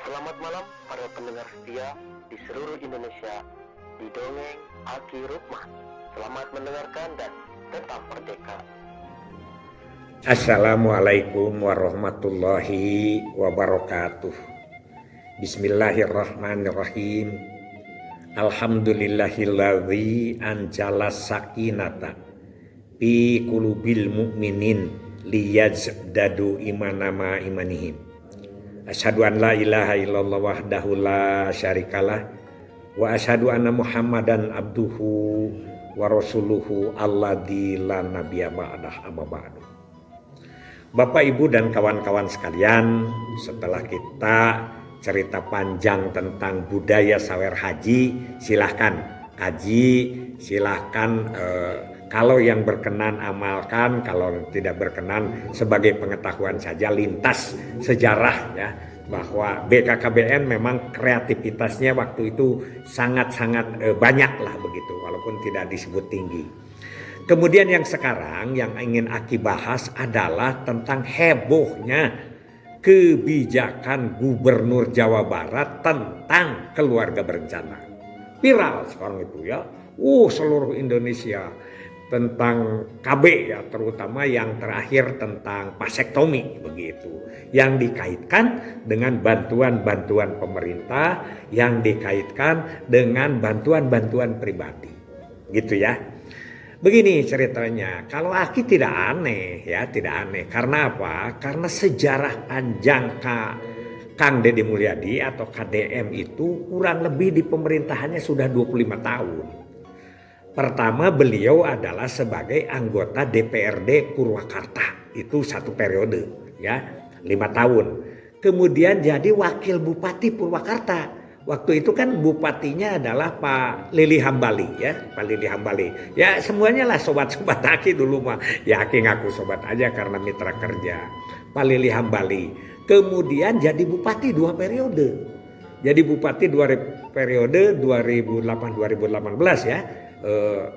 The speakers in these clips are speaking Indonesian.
Selamat malam para pendengar setia di seluruh Indonesia di Dongeng Aki Rukman. Selamat mendengarkan dan tetap merdeka. Assalamualaikum warahmatullahi wabarakatuh. Bismillahirrahmanirrahim. Alhamdulillahilladzi anjala sakinata fi qulubil mu'minin liyazdadu imanama imanihim. Asyhadu an la ilaha illallah wahdahu la syarikalah wa asyhadu anna Muhammadan abduhu wa rasuluhu alladzi la nabiyya ba'dah amma ba'du. Bapak, Ibu, dan kawan-kawan sekalian, setelah kita cerita panjang tentang budaya sawer haji, silahkan kaji, silahkan kalau yang berkenan amalkan, kalau tidak berkenan sebagai pengetahuan saja, lintas sejarah ya, bahwa BKKBN memang kreativitasnya waktu itu sangat-sangat banyak lah begitu, walaupun tidak disebut tinggi. Kemudian yang sekarang yang ingin Aki bahas adalah tentang hebohnya kebijakan Gubernur Jawa Barat tentang keluarga berencana. Viral sekarang itu ya, seluruh Indonesia tentang KB ya, terutama yang terakhir tentang vasektomi begitu, yang dikaitkan dengan bantuan-bantuan pemerintah, yang dikaitkan dengan bantuan-bantuan pribadi gitu ya. Begini ceritanya, kalau Aki tidak aneh ya, tidak aneh. Karena apa? Karena sejarah panjang Kang Deddy Mulyadi atau KDM itu kurang lebih di pemerintahannya sudah 25 tahun. Pertama, beliau adalah sebagai anggota DPRD Purwakarta, itu satu periode ya, 5 tahun. Kemudian jadi wakil bupati Purwakarta. Waktu itu kan bupatinya adalah Pak Lili Hambali ya, Pak Lili Hambali. Ya semuanya lah sobat-sobat Aki dulu mah. Ya Aki ngaku sobat aja karena mitra kerja. Pak Lili Hambali. Kemudian jadi bupati 2 periode. Jadi bupati 2 periode 2008-2018 ya.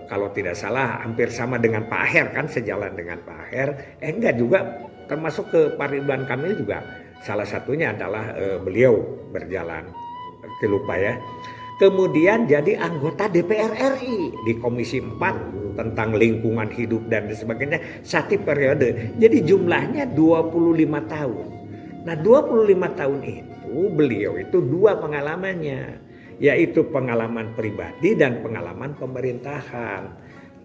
Kalau tidak salah hampir sama dengan Pak Aher kan, sejalan dengan Pak Aher. Enggak juga, termasuk ke Pak Ridwan Kamil juga. Salah satunya adalah beliau berjalan. Lupa ya. Kemudian jadi anggota DPR RI di Komisi 4 tentang lingkungan hidup dan sebagainya, satu periode. Jadi jumlahnya 25 tahun. Nah 25 tahun itu beliau itu 2 pengalamannya, yaitu pengalaman pribadi dan pengalaman pemerintahan.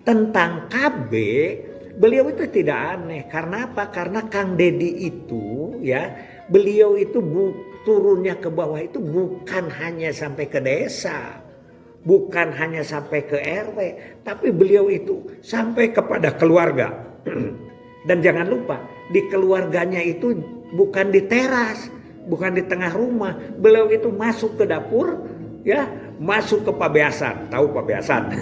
Tentang KB beliau itu tidak aneh. Karena apa? Karena Kang Deddy itu ya, beliau itu turunnya ke bawah itu bukan hanya sampai ke desa, bukan hanya sampai ke RW, tapi beliau itu sampai kepada keluarga. Dan jangan lupa, di keluarganya itu bukan di teras, bukan di tengah rumah. Beliau itu masuk ke dapur, ya, masuk ke pabeasan. Tahu pabeasan?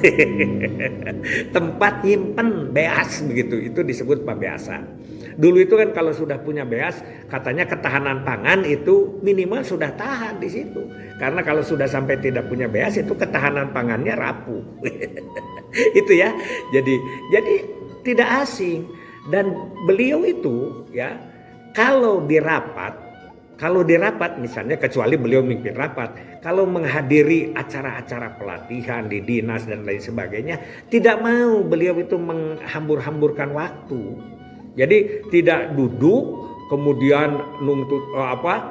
Tempat nyimpen beas begitu, itu disebut pabeasan. Dulu itu kan kalau sudah punya beas, katanya ketahanan pangan itu minimal sudah tahan di situ. Karena kalau sudah sampai tidak punya beas itu ketahanan pangannya rapuh. Itu ya. Jadi tidak asing. Dan beliau itu ya, kalau dirapat misalnya, kecuali beliau mimpin rapat, kalau menghadiri acara-acara pelatihan di dinas dan lain sebagainya, tidak mau beliau itu menghambur-hamburkan waktu. Jadi tidak duduk kemudian nuntut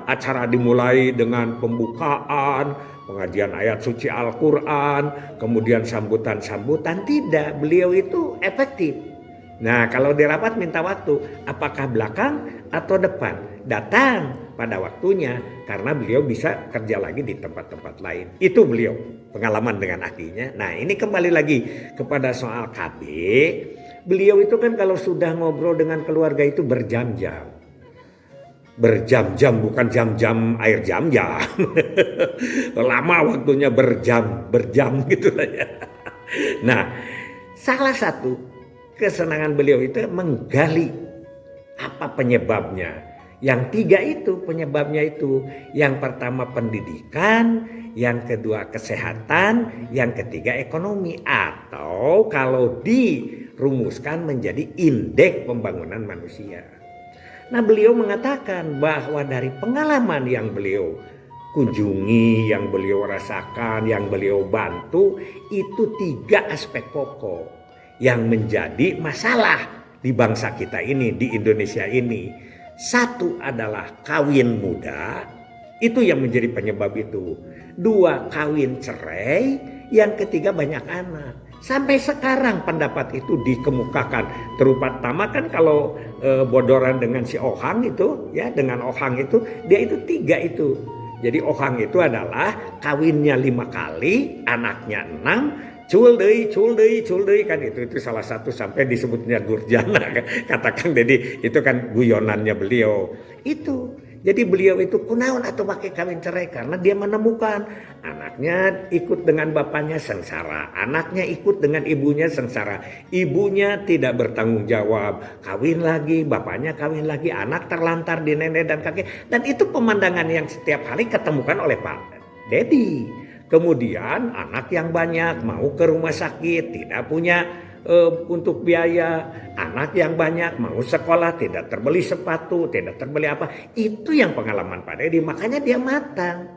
acara dimulai dengan pembukaan, pengajian ayat suci Al-Quran, kemudian sambutan-sambutan. Tidak, beliau itu efektif. Nah kalau di rapat minta waktu, apakah belakang atau depan? Datang pada waktunya, karena beliau bisa kerja lagi di tempat-tempat lain. Itu beliau pengalaman dengan akinya. Nah ini kembali lagi kepada soal KB. Beliau itu kan kalau sudah ngobrol dengan keluarga itu berjam-jam. Berjam-jam, bukan jam-jam air jam-jam. Lama waktunya berjam gitu lah ya. Nah, salah satu kesenangan beliau itu menggali apa penyebabnya. Yang 3 itu penyebabnya itu. Yang pertama pendidikan, yang kedua kesehatan, yang ketiga ekonomi. Atau kalau dirumuskan menjadi indeks pembangunan manusia. Nah beliau mengatakan bahwa dari pengalaman yang beliau kunjungi, yang beliau rasakan, yang beliau bantu, itu 3 aspek pokok yang menjadi masalah di bangsa kita ini, di Indonesia ini. Satu adalah kawin muda, itu yang menjadi penyebab itu. 2, kawin cerai, yang ketiga banyak anak. Sampai sekarang pendapat itu dikemukakan, terutama kan kalau bodoran dengan si Ohang itu, ya dengan Ohang itu, dia itu 3 itu. Jadi Ohang itu adalah kawinnya 5 kali, anaknya 6, cul deui kan itu salah satu sampai disebutnya durjana kata Kang Dedi, itu kan guyonannya beliau. Itu. Jadi beliau itu kunaon atau pakai kawin cerai karena dia menemukan anaknya ikut dengan bapaknya sengsara, anaknya ikut dengan ibunya sengsara, ibunya tidak bertanggung jawab, kawin lagi, bapaknya kawin lagi, anak terlantar di nenek dan kakek, dan itu pemandangan yang setiap hari ketemukan oleh Pak Dedi. Kemudian anak yang banyak mau ke rumah sakit tidak punya untuk biaya, anak yang banyak mau sekolah tidak terbeli sepatu, tidak terbeli apa, itu yang pengalaman Pak Dedi, makanya dia matang.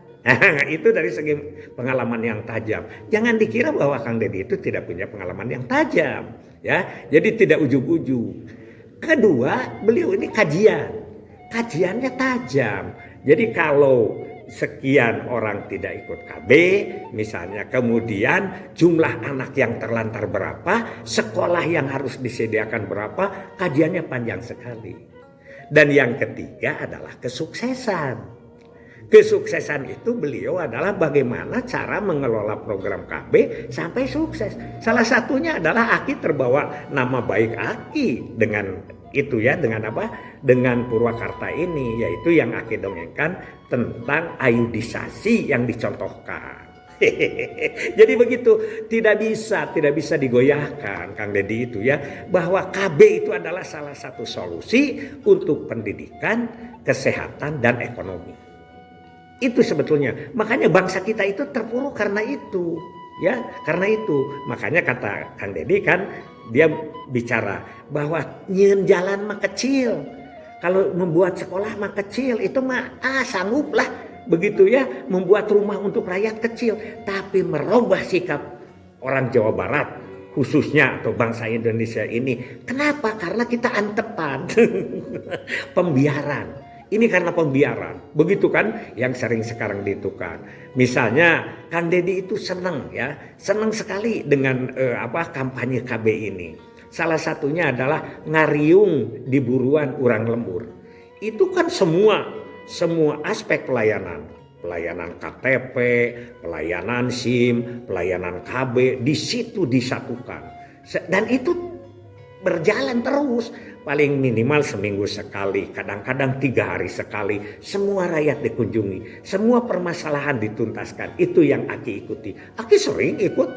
Itu dari segi pengalaman yang tajam. Jangan dikira bahwa Kang Dedi itu tidak punya pengalaman yang tajam, ya. Jadi tidak ujug-ujug. Kedua, beliau ini kajiannya tajam. Jadi kalau sekian orang tidak ikut KB misalnya, kemudian jumlah anak yang terlantar berapa, sekolah yang harus disediakan berapa, kajiannya panjang sekali. Dan yang ketiga adalah kesuksesan. Kesuksesan itu beliau adalah bagaimana cara mengelola program KB sampai sukses. Salah satunya adalah Aki terbawa nama baik Aki dengan itu ya, dengan apa? Dengan Purwakarta ini, yaitu yang Aki dongengkan tentang ayudisasi yang dicontohkan. Jadi begitu, tidak bisa digoyahkan Kang Dedi itu ya, bahwa KB itu adalah salah satu solusi untuk pendidikan, kesehatan dan ekonomi. Itu sebetulnya, makanya bangsa kita itu terpuruk karena itu, ya, karena itu. Makanya kata Kang Dedi kan, dia bicara bahwa nyen jalan mah kecil, kalau membuat sekolah mah kecil, itu mah sanggup lah, begitu ya, membuat rumah untuk rakyat kecil. Tapi merubah sikap orang Jawa Barat khususnya atau bangsa Indonesia ini, kenapa? Karena kita antepan pembiaran. Ini karena pembiaran, begitu kan yang sering sekarang ditukan. Misalnya Kang Dedi itu senang sekali dengan kampanye KB ini. Salah satunya adalah ngariung di buruan urang lembur. Itu kan semua aspek pelayanan KTP, pelayanan SIM, pelayanan KB di situ disatukan. Dan itu berjalan terus. Paling minimal seminggu sekali, kadang-kadang 3 hari sekali. Semua rakyat dikunjungi, semua permasalahan dituntaskan. Itu yang Aki ikuti. Aki sering ikut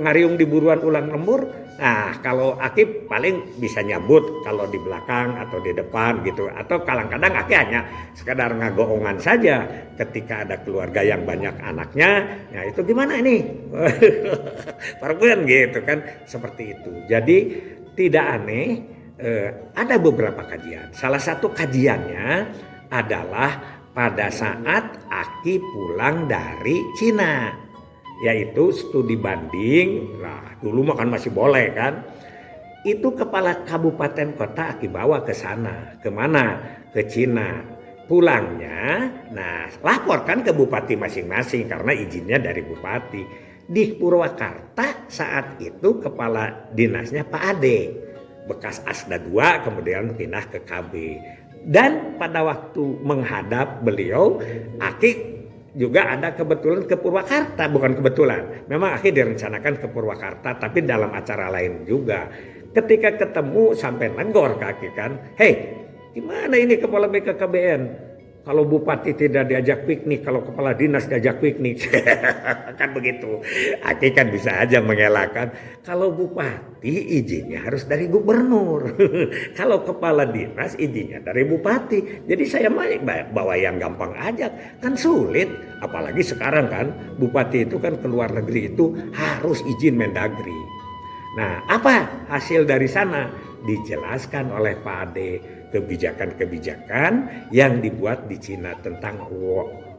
ngariung di buruan ulang lembur. Nah kalau Aki paling bisa nyambut kalau di belakang atau di depan gitu. Atau kadang-kadang Aki hanya sekadar ngagoongan saja ketika ada keluarga yang banyak anaknya. Nah itu gimana ini? Parben gitu kan, seperti itu. Jadi tidak aneh. Ada beberapa kajian. Salah satu kajiannya adalah pada saat Aki pulang dari Cina, yaitu studi banding. Nah, dulu mah kan masih boleh kan. Itu kepala kabupaten kota Aki bawa ke sana. Kemana? Ke Cina. Pulangnya, nah laporkan ke bupati masing-masing karena izinnya dari bupati. Di Purwakarta saat itu kepala dinasnya Pak Ade, bekas Asda 2, kemudian pindah ke KB. Dan pada waktu menghadap beliau, Aki juga ada kebetulan ke Purwakarta. Bukan kebetulan, memang Aki direncanakan ke Purwakarta, tapi dalam acara lain juga. Ketika ketemu sampai nenggor ke Aki kan, hei gimana ini kepala BKKBN? Kalau bupati tidak diajak piknik, kalau kepala dinas diajak piknik. Kan begitu. Aki kan bisa aja mengelakkan. Kalau bupati izinnya harus dari gubernur. Kalau kepala dinas izinnya dari bupati. Jadi saya bawa yang gampang aja. Kan sulit. Apalagi sekarang kan bupati itu kan ke luar negeri itu harus izin Mendagri. Nah apa hasil dari sana? Dijelaskan oleh Pak Ade kebijakan-kebijakan yang dibuat di Cina tentang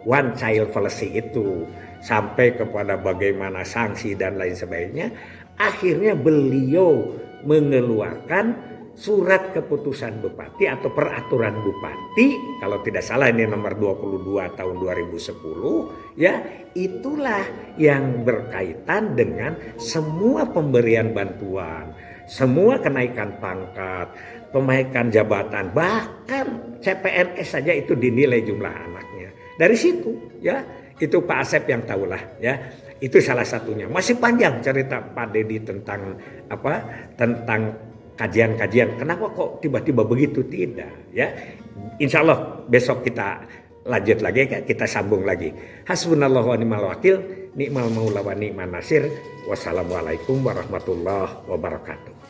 one child policy itu sampai kepada bagaimana sanksi dan lain sebagainya, akhirnya beliau mengeluarkan surat keputusan bupati atau peraturan bupati, kalau tidak salah ini nomor 22 tahun 2010 ya, itulah yang berkaitan dengan semua pemberian bantuan, semua kenaikan pangkat, pemaikan jabatan, bahkan CPNS saja itu dinilai jumlah anaknya. Dari situ ya, itu Pak Asep yang tahulah ya. Itu salah satunya. Masih panjang cerita Pak Dedi tentang tentang kajian-kajian. Kenapa kok tiba-tiba begitu? Tidak ya. Insya Allah besok kita lanjut lagi, kita sambung lagi. Hasbunallahu wa ni'mal wakil, ni'mal maula wa ni'man nasir. Wassalamualaikum warahmatullahi wabarakatuh.